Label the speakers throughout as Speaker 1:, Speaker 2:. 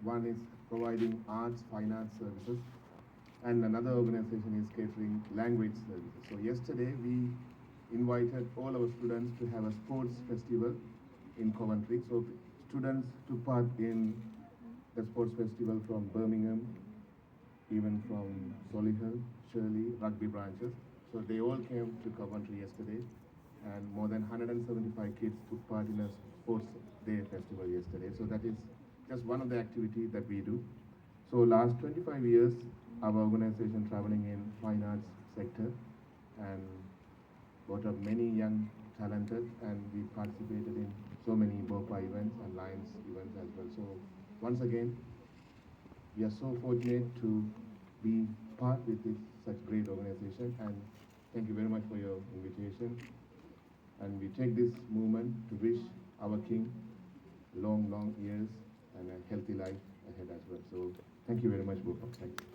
Speaker 1: one is providing arts, fine arts services, and another organization is catering language services. So yesterday we invited all our students to have a sports festival in Coventry. So students took part in the sports festival from Birmingham, even from Solihull, Shirley, rugby branches. So they all came to Coventry yesterday, and more than 175 kids took part in a sports day festival yesterday. So that is just one of the activities that we do. So last 25 years, our organization traveling in fine arts sector and brought up many young talented, and we participated in so many BOPA events and Lions events as well. So once again, we are so fortunate to be part with this such great organization, and thank you very much for your invitation. And we take this moment to wish our King long, long years and a healthy life ahead as well. So thank you very much, Bopa. Thank
Speaker 2: you.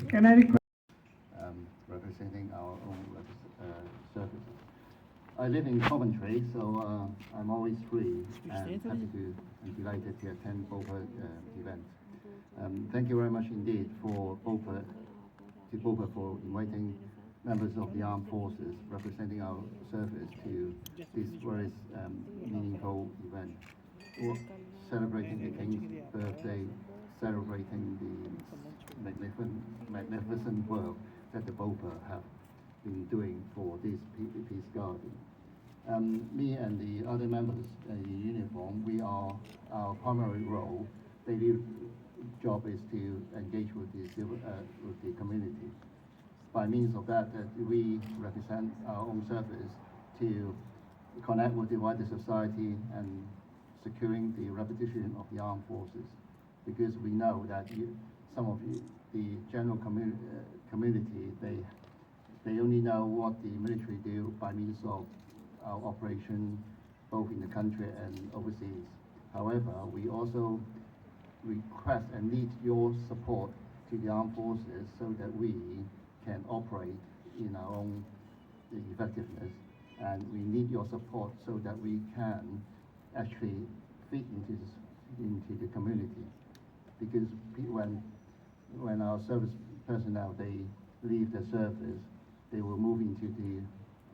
Speaker 2: Can I request?
Speaker 3: Representing our own services. I live in Coventry, so I'm always free and happy to and delighted to attend BOPA events. Thank you very much indeed for BOPA for inviting members of the armed forces representing our service to this very meaningful event. Celebrating the King's birthday, celebrating the magnificent work that the BOPA have been doing for this peace garden. Me and the other members in uniform, our primary role, daily job is to engage with the community. By means of that, we represent our own service to connect with the wider society and securing the reputation of the armed forces. Because we know that some of the general community, they only know what the military do by means of our operation, both in the country and overseas. However, we also request and need your support to the armed forces so that we can operate in our own effectiveness, and we need your support so that we can actually fit into the community. Because when our service personnel, they leave the service, they will move into the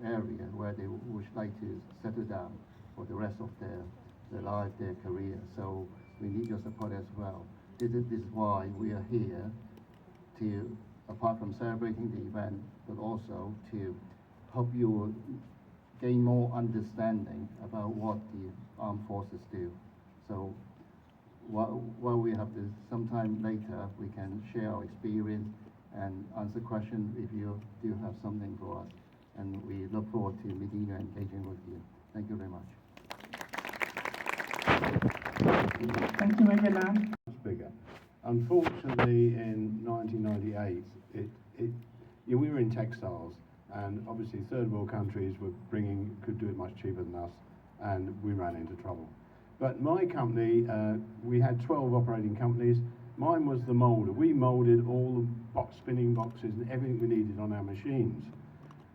Speaker 3: area where they would like to settle down for the rest of their life, their career. So we need your support as well. This is why we are here to, apart from celebrating the event, but also to help you gain more understanding about what the armed forces do. So while we have this, sometime later we can share our experience and answer questions if you do have something for us. And we look forward to meeting you and engaging with you. Thank you very much.
Speaker 2: Thank you, Major.
Speaker 4: Much bigger. Unfortunately, in 1998, we were in textiles, and obviously third world countries could do it much cheaper than us, and we ran into trouble. But my company, we had 12 operating companies. Mine was the moulder. We moulded all the spinning boxes and everything we needed on our machines.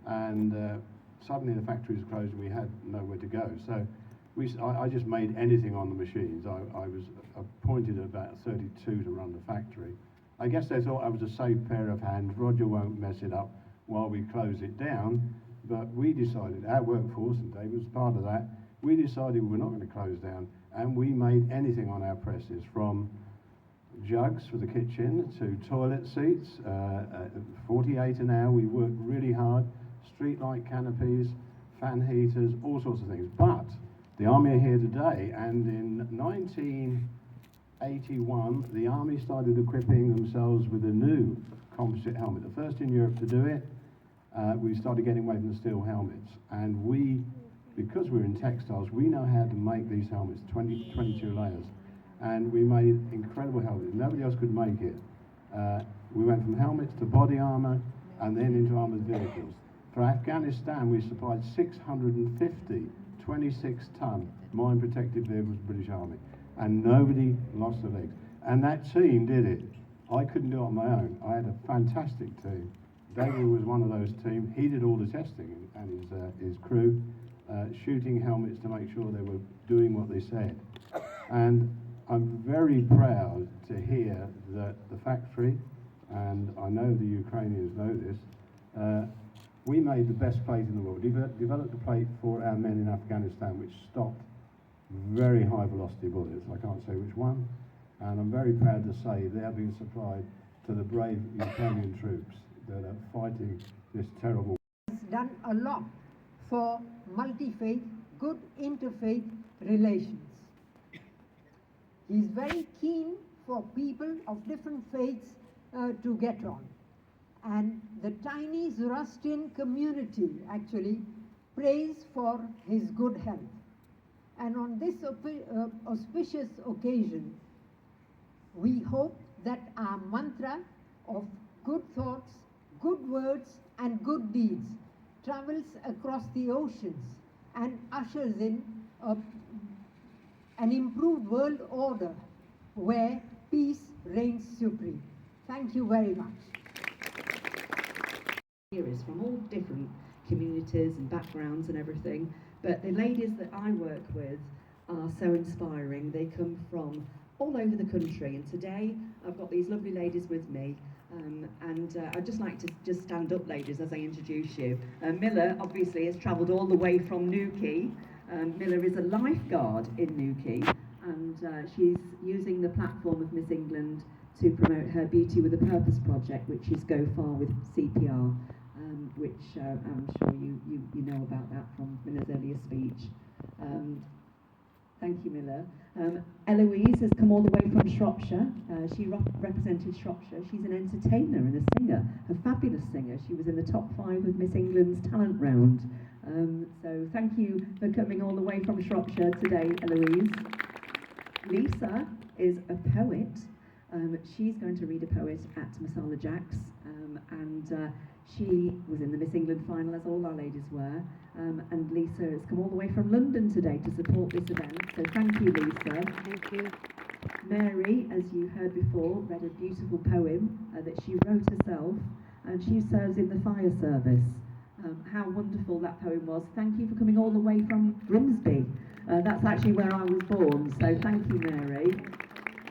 Speaker 4: And suddenly the factory was closed and we had nowhere to go. So I just made anything on the machines. I was appointed at about 32 to run the factory. I guess they thought I was a safe pair of hands. Roger won't mess it up while we close it down. But we decided, our workforce, and David was part of that, we decided we were not going to close down, and we made anything on our presses, from jugs for the kitchen to toilet seats, 48 an hour. We worked really hard, street light canopies, fan heaters, all sorts of things. But the Army are here today, and in 1981, the Army started equipping themselves with a new composite helmet, the first in Europe to do it. We started getting away from the steel helmets, and because we're in textiles, we know how to make these helmets, 22 layers, and we made incredible helmets. Nobody else could make it. We went from helmets to body armor, and then into armored vehicles. For Afghanistan, we supplied 650 26-ton mine protected vehicles to the British Army, and nobody lost their legs. And that team did it. I couldn't do it on my own. I had a fantastic team. David was one of those team. He did all the testing, and his crew. shooting helmets to make sure they were doing what they said. And I'm very proud to hear that the factory, and I know the Ukrainians know this, we made the best plate in the world, developed a plate for our men in Afghanistan which stopped very high velocity bullets. I can't say which one, and I'm very proud to say they are being supplied to the brave Ukrainian troops that are fighting this terrible.
Speaker 5: Has done a lot for multi-faith, good interfaith relations. He's very keen for people of different faiths to get on. And the tiny Zoroastrian community actually prays for his good health. And on this auspicious occasion, we hope that our mantra of good thoughts, good words, and good deeds travels across the oceans and ushers in an improved world order where peace reigns supreme. Thank you very much.
Speaker 6: Is from all different communities and backgrounds and everything, but the ladies that I work with are so inspiring. They come from all over the country, and today I've got these lovely ladies with me, and I'd just like to just stand up, ladies, as I introduce you. Miller obviously has travelled all the way from Newquay. Miller is a lifeguard in Newquay, and she's using the platform of Miss England to promote her Beauty with a Purpose project, which is Go Far with CPR, which I'm sure you know about that from Miller's earlier speech. Thank you, Miller. Eloise has come all the way from Shropshire. She represented Shropshire. She's an entertainer and a singer, a fabulous singer. She was in the top 5 of Miss England's talent round. So thank you for coming all the way from Shropshire today, Eloise. Lisa is a poet. She's going to read a poet at Masala Jacks, and she was in the Miss England final, as all our ladies were, and Lisa has come all the way from London today to support this event, so thank you, Lisa. Thank you. Mary, as you heard before, read a beautiful poem that she wrote herself, and she serves in the fire service. How wonderful that poem was. Thank you for coming all the way from Grimsby. That's actually where I was born, so thank you, Mary.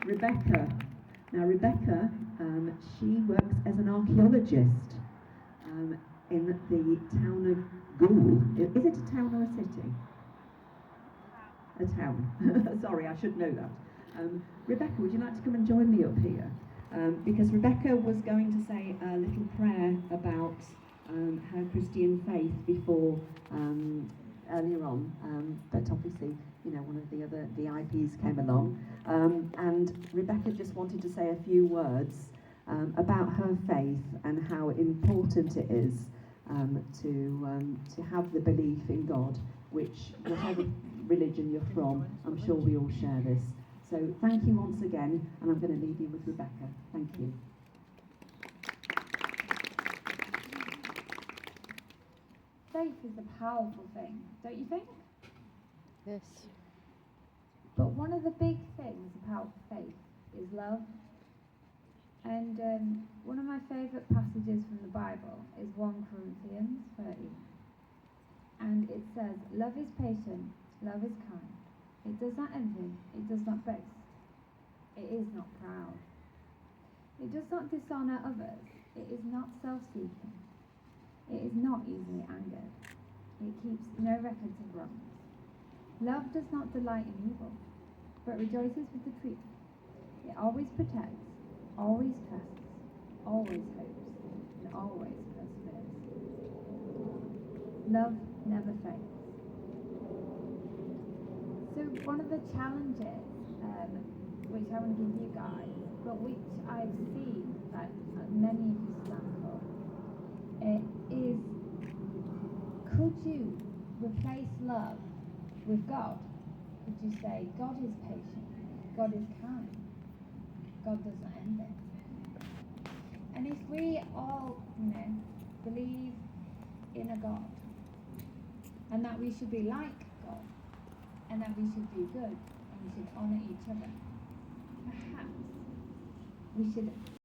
Speaker 6: Rebecca. Now, Rebecca, she works as an archaeologist in the town of Goole. Is it a town or a city? A town. Sorry, I should know that. Rebecca, would you like to come and join me up here? Because Rebecca was going to say a little prayer about her Christian faith before earlier on, but obviously, you know, one of the other VIPs came along, and Rebecca just wanted to say a few words about her faith and how important it is to have the belief in God, which whatever religion you're from, I'm sure we all share this. So thank you once again, and I'm going to leave you with Rebecca. Thank you.
Speaker 7: Faith is a powerful thing, don't you think?
Speaker 8: Yes.
Speaker 7: But one of the big things about faith is love. And one of my favourite passages from the Bible is 1 Corinthians 30. And it says, love is patient, love is kind. It does not envy, it does not boast. It is not proud. It does not dishonour others. It is not self-seeking. It is not easily angered. It keeps no records of wrongs. Love does not delight in evil, but rejoices with the truth. It always protects, always trusts, always hopes, and always perseveres. Love never fails. So one of the challenges which I want to give you guys, but which I've seen that many of you stand for, is, could you replace love with God? Could you say, God is patient, God is kind, God doesn't envy? And if we all, believe in a God, and that we should be like God, and that we should do good, and we should honour each other, perhaps we should